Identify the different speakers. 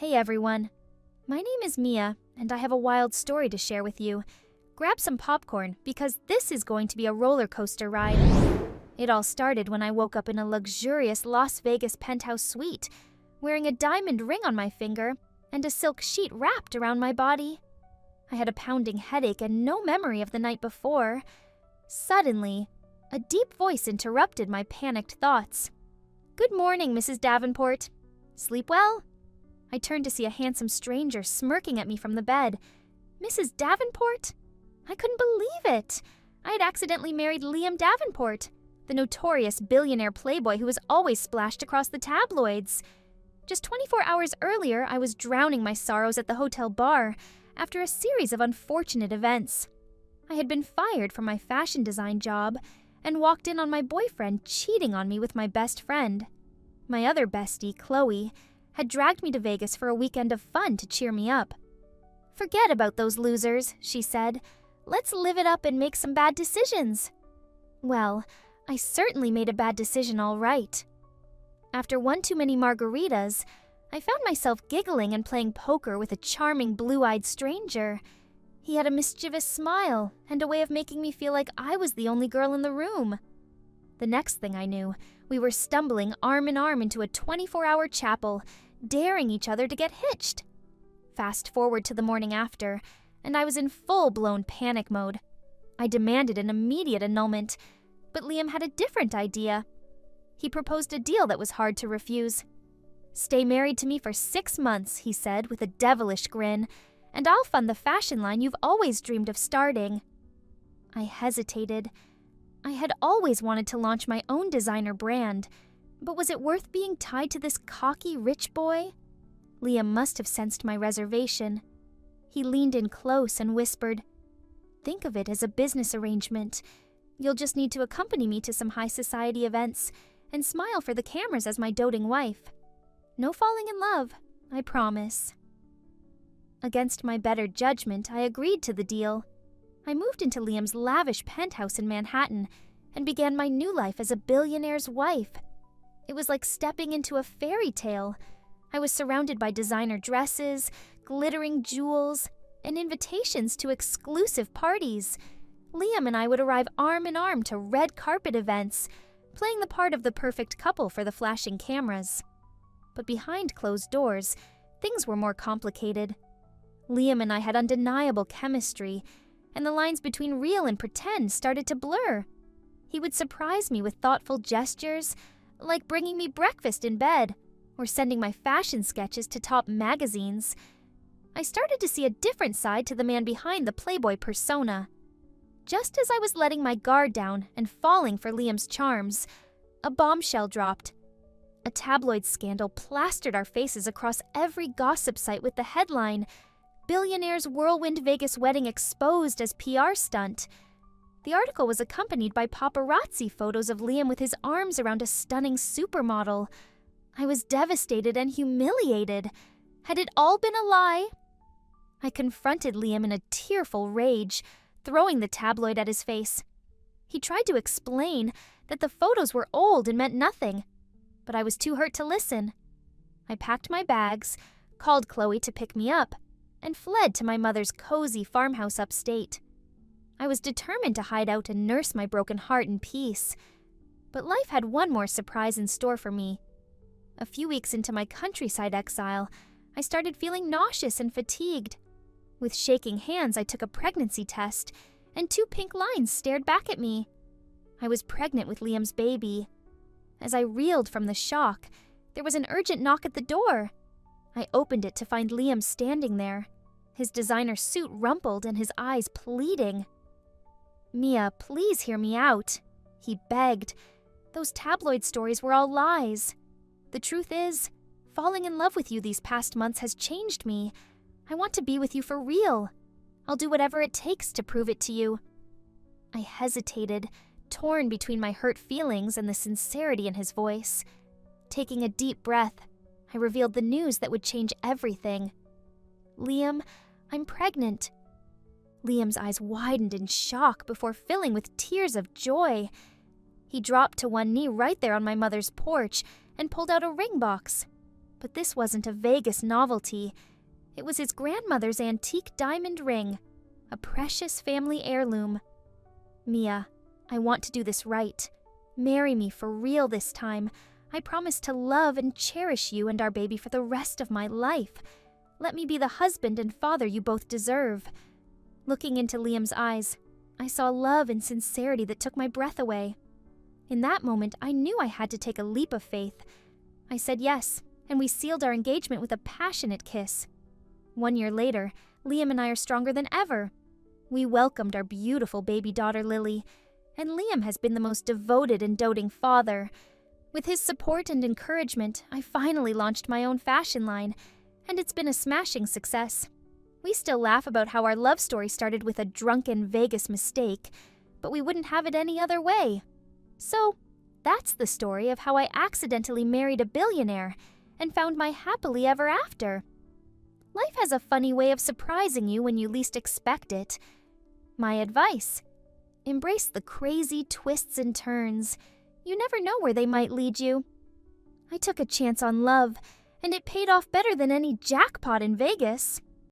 Speaker 1: Hey everyone. My name is Mia, and I have a wild story to share with you. Grab some popcorn, because this is going to be a roller coaster ride. It all started when I woke up in a luxurious Las Vegas penthouse suite, wearing a diamond ring on my finger and a silk sheet wrapped around my body. I had a pounding headache and no memory of the night before. Suddenly, a deep voice interrupted my panicked thoughts. "Good morning, Mrs. Davenport. Sleep well?" I turned to see a handsome stranger smirking at me from the bed. Mrs. Davenport? I couldn't believe it. I had accidentally married Liam Davenport, the notorious billionaire playboy who was always splashed across the tabloids. Just 24 hours earlier, I was drowning my sorrows at the hotel bar after a series of unfortunate events. I had been fired from my fashion design job and walked in on my boyfriend cheating on me with my best friend. My other bestie, Chloe, had dragged me to Vegas for a weekend of fun to cheer me up. "Forget about those losers," she said. "Let's live it up and make some bad decisions." Well, I certainly made a bad decision all right. After one too many margaritas, I found myself giggling and playing poker with a charming blue-eyed stranger. He had a mischievous smile and a way of making me feel like I was the only girl in the room. The next thing I knew, we were stumbling arm in arm into a 24-hour chapel, daring each other to get hitched. Fast forward to the morning after, and I was in full-blown panic mode. I demanded an immediate annulment, but Liam had a different idea. He proposed a deal that was hard to refuse. "Stay married to me for 6 months," he said with a devilish grin, "and I'll fund the fashion line you've always dreamed of starting." I hesitated. I had always wanted to launch my own designer brand, but was it worth being tied to this cocky rich boy? Liam must have sensed my reservation. He leaned in close and whispered, "Think of it as a business arrangement. You'll just need to accompany me to some high society events and smile for the cameras as my doting wife. No falling in love, I promise." Against my better judgment, I agreed to the deal. I moved into Liam's lavish penthouse in Manhattan and began my new life as a billionaire's wife. It was like stepping into a fairy tale. I was surrounded by designer dresses, glittering jewels, and invitations to exclusive parties. Liam and I would arrive arm in arm to red carpet events, playing the part of the perfect couple for the flashing cameras. But behind closed doors, things were more complicated. Liam and I had undeniable chemistry, and the lines between real and pretend started to blur. He would surprise me with thoughtful gestures, like bringing me breakfast in bed, or sending my fashion sketches to top magazines. I started to see a different side to the man behind the playboy persona. Just as I was letting my guard down and falling for Liam's charms, a bombshell dropped. A tabloid scandal plastered our faces across every gossip site with the headline, "Billionaire's Whirlwind Vegas Wedding Exposed as PR Stunt." The article was accompanied by paparazzi photos of Liam with his arms around a stunning supermodel. I was devastated and humiliated. Had it all been a lie? I confronted Liam in a tearful rage, throwing the tabloid at his face. He tried to explain that the photos were old and meant nothing, but I was too hurt to listen. I packed my bags, called Chloe to pick me up, and fled to my mother's cozy farmhouse upstate. I was determined to hide out and nurse my broken heart in peace. But life had one more surprise in store for me. A few weeks into my countryside exile, I started feeling nauseous and fatigued. With shaking hands, I took a pregnancy test, and 2 pink lines stared back at me. I was pregnant with Liam's baby. As I reeled from the shock, there was an urgent knock at the door. I opened it to find Liam standing there, his designer suit rumpled and his eyes pleading. "Mia, please hear me out," he begged. "Those tabloid stories were all lies. The truth is, falling in love with you these past months has changed me. I want to be with you for real. I'll do whatever it takes to prove it to you." I hesitated, torn between my hurt feelings and the sincerity in his voice. Taking a deep breath, I revealed the news that would change everything. "Liam, I'm pregnant." Liam's eyes widened in shock before filling with tears of joy. He dropped to one knee right there on my mother's porch and pulled out a ring box. But this wasn't a Vegas novelty. It was his grandmother's antique diamond ring, a precious family heirloom. Mia, I want to do this right. Marry me for real this time. I promise to love and cherish you and our baby for the rest of my life. Let me be the husband and father you both deserve. Looking into Liam's eyes, I saw love and sincerity that took my breath away. In that moment, I knew I had to take a leap of faith. I said yes, and we sealed our engagement with a passionate kiss. 1 year later, Liam and I are stronger than ever. We welcomed our beautiful baby daughter, Lily, and Liam has been the most devoted and doting father. With his support and encouragement, I finally launched my own fashion line, and it's been a smashing success. We still laugh about how our love story started with a drunken Vegas mistake, but we wouldn't have it any other way. So, that's the story of how I accidentally married a billionaire and found my happily ever after. Life has a funny way of surprising you when you least expect it. My advice: embrace the crazy twists and turns. You never know where they might lead you. I took a chance on love, and it paid off better than any jackpot in Vegas.